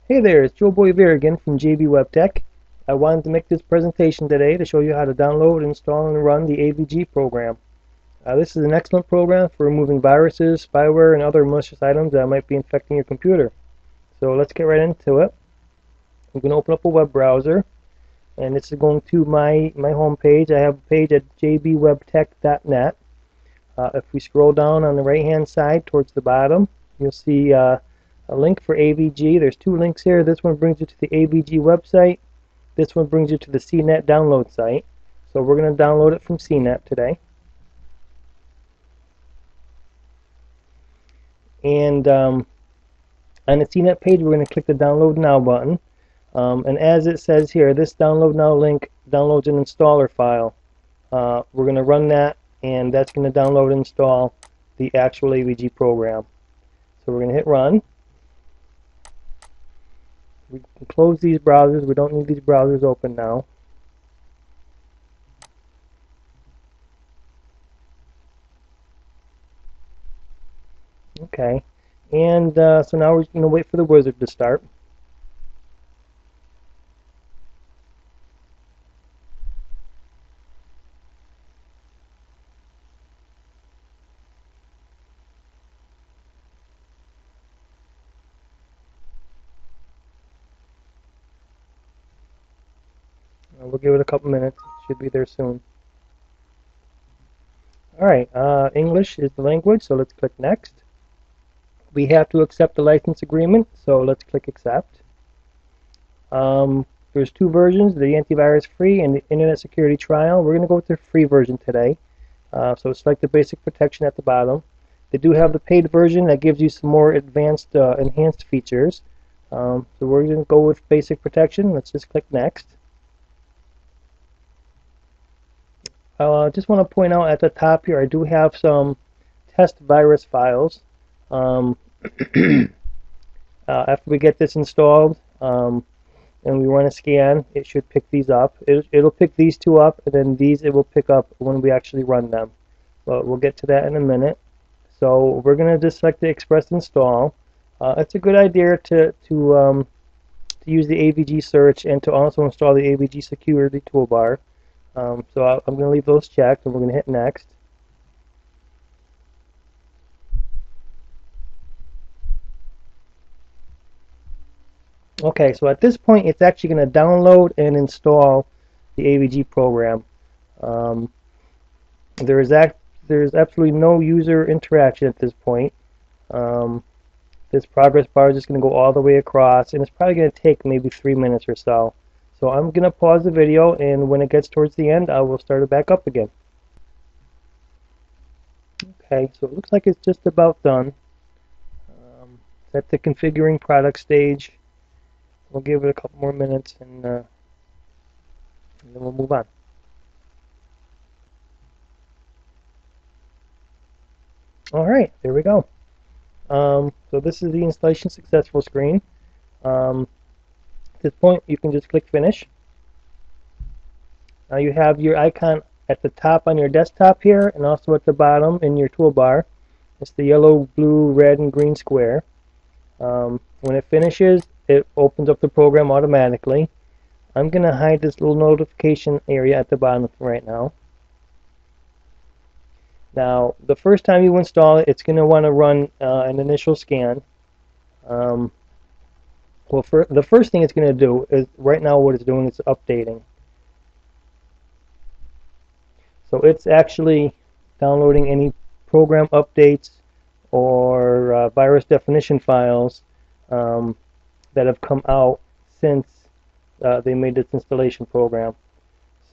Hey there, it's Joe Boy Bear again from JB Web Tech. I wanted to make this presentation today to show you how to download, install, and run the AVG program. This is an excellent program for removing viruses, spyware, and other malicious items that might be infecting your computer. So let's get right into it. I'm going to open up a web browser, and this is going to my home page. I have a page at jbwebtech.net. If we scroll down on the right hand side towards the bottom, you'll see a link for AVG. There's two links here. This one brings you to the AVG website. This one brings you to the CNET download site. So we're going to download it from CNET today. And on the CNET page, we're going to click the Download Now button. And as it says here, this Download Now link downloads an installer file. We're going to run that, and that's going to download and install the actual AVG program. So we're going to hit Run. We can close these browsers. We don't need these browsers open now. Okay, and so now we're going to wait for the wizard to start. We'll give it a couple minutes. It should be there soon. Alright, English is the language, so let's click Next. We have to accept the license agreement, so let's click Accept. There's two versions, the antivirus free and the internet security trial. We're going to go with the free version today. So select the basic protection at the bottom. They do have the paid version that gives you some more advanced, enhanced features. So we're going to go with basic protection. Let's just click Next. I just want to point out at the top here, I do have some test virus files. After we get this installed and we run a scan, it should pick these up. It'll pick these two up, and then these it will pick up when we actually run them. But we'll get to that in a minute. So we're going to just select the Express Install. It's a good idea to use the AVG search and to also install the AVG security toolbar. So I'm going to leave those checked, and we're going to hit Next. Okay, so at this point, it's actually going to download and install the AVG program. There's absolutely no user interaction at this point. This progress bar is just going to go all the way across, and it's probably going to take maybe 3 minutes or so. So I'm going to pause the video, and when it gets towards the end, I will start it back up again. Okay, so it looks like it's just about done. It's at the configuring product stage. We'll give it a couple more minutes, and then we'll move on. Alright, there we go. So this is the installation successful screen. At this point, you can just click Finish. Now you have your icon at the top on your desktop here, and also at the bottom in your toolbar. It's the yellow, blue, red, and green square. When it finishes, it opens up the program automatically. I'm going to hide this little notification area at the bottom right now. Now, the first time you install it, it's going to want to run an initial scan. Well, the first thing it's going to do is, right now what it's doing is updating. So it's actually downloading any program updates or virus definition files that have come out since they made this installation program.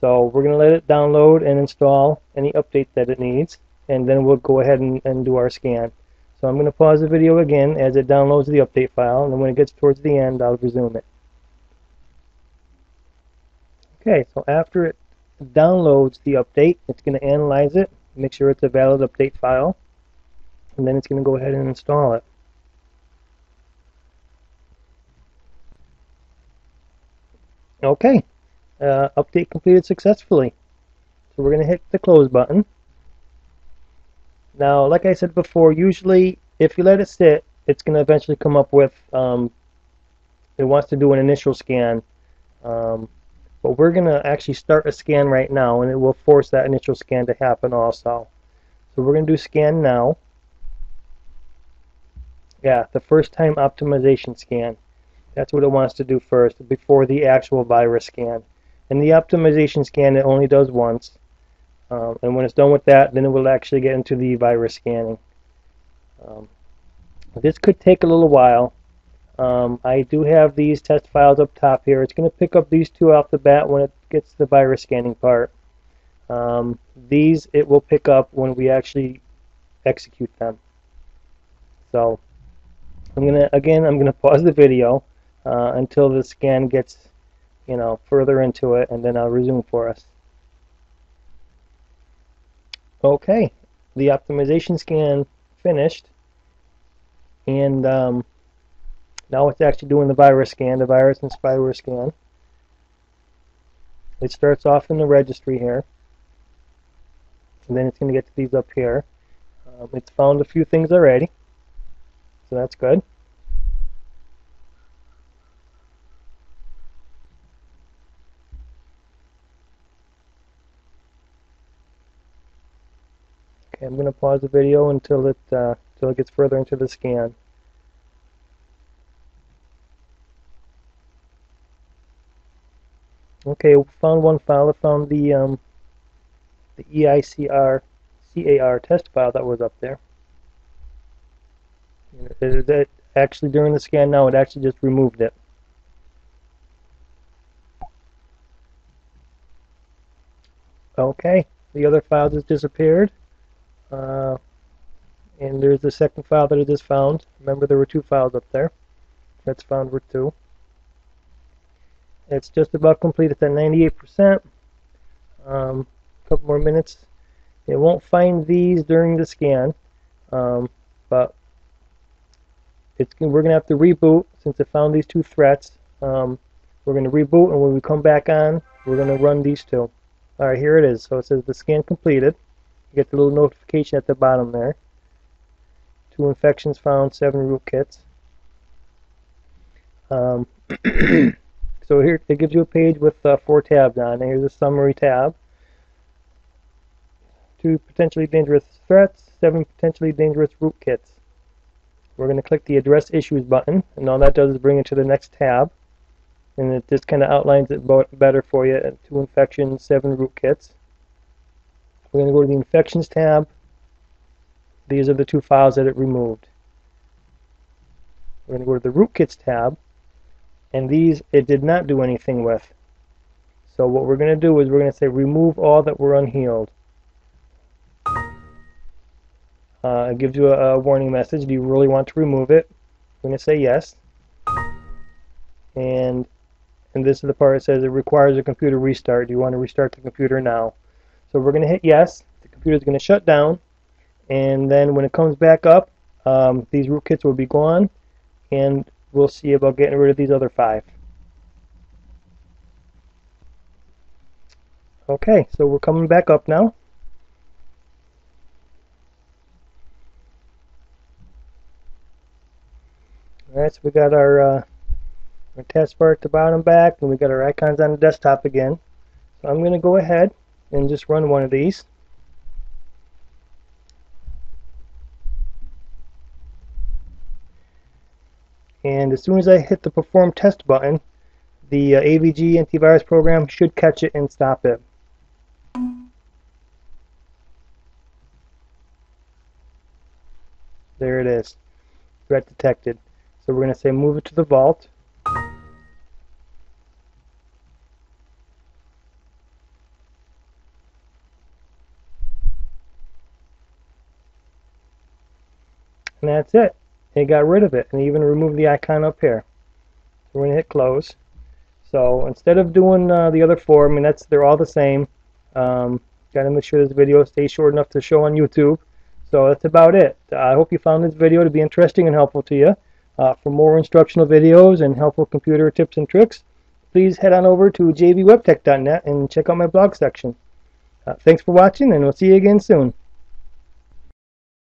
So we're going to let it download and install any updates that it needs, and then we'll go ahead and do our scan. So I'm going to pause the video again as it downloads the update file, and then when it gets towards the end, I'll resume it. Okay, so after it downloads the update, it's going to analyze it, make sure it's a valid update file, and then it's going to go ahead and install it. Okay, update completed successfully. So we're going to hit the close button. Now, like I said before, usually if you let it sit, it's going to eventually come up with it wants to do an initial scan. But we're going to actually start a scan right now, and it will force that initial scan to happen also. So we're going to do scan now. Yeah, the first time optimization scan. That's what it wants to do first, before the actual virus scan. And the optimization scan, it only does once. And when it's done with that, then it will actually get into the virus scanning. This could take a little while. I do have these test files up top here. It's going to pick up these two off the bat when it gets to the virus scanning part. These it will pick up when we actually execute them. So I'm gonna pause the video until the scan gets, further into it, and then I'll resume for us. Okay, the optimization scan finished, and now it's actually doing the virus scan, the virus and spyware scan. It starts off in the registry here, and then it's going to get to these up here. It's found a few things already, so that's good. Okay, I'm going to pause the video until it gets further into the scan. Okay, we found one file. I found the EICR CAR test file that was up there. That actually, during the scan now, it actually just removed it. Okay, the other file just disappeared. And there's the second file that I just found. Remember, there were two files up there. That's found with two. It's just about complete. It's at 98%. A couple more minutes. It won't find these during the scan, but we're going to have to reboot since it found these two threats. We're going to reboot, and when we come back on, we're going to run these two. Alright, here it is. So it says the scan completed. You get the little notification at the bottom there. 2 infections found, 7 rootkits. So here it gives you a page with 4 tabs on. Here's a summary tab. 2 potentially dangerous threats, 7 potentially dangerous rootkits. We're going to click the Address Issues button, and all that does is bring it to the next tab. And it just kind of outlines it better for you. 2 infections, 7 rootkits. We're going to go to the Infections tab. These are the 2 files that it removed. We're going to go to the Rootkits tab, and these it did not do anything with. So what we're going to do is we're going to say remove all that were unhealed. It gives you a warning message. Do you really want to remove it? We're going to say yes. And this is the part that says it requires a computer restart. Do you want to restart the computer now? So we're going to hit yes. The computer is going to shut down, and then when it comes back up, these rootkits will be gone, and we'll see about getting rid of these other 5. Okay, so we're coming back up now. Alright, so we got our test bar at the bottom back, and we got our icons on the desktop again. So I'm going to go ahead and just run one of these. And as soon as I hit the Perform Test button, the AVG antivirus program should catch it and stop it. There it is. Threat detected. So we're going to say move it to the vault. And that's it. It got rid of it, and even removed the icon up here. So we're going to hit close. So instead of doing the other 4, I mean, they're all the same. Got to make sure this video stays short enough to show on YouTube. So that's about it. I hope you found this video to be interesting and helpful to you. For more instructional videos and helpful computer tips and tricks, please head on over to jbwebtech.net and check out my blog section. Thanks for watching, and we'll see you again soon.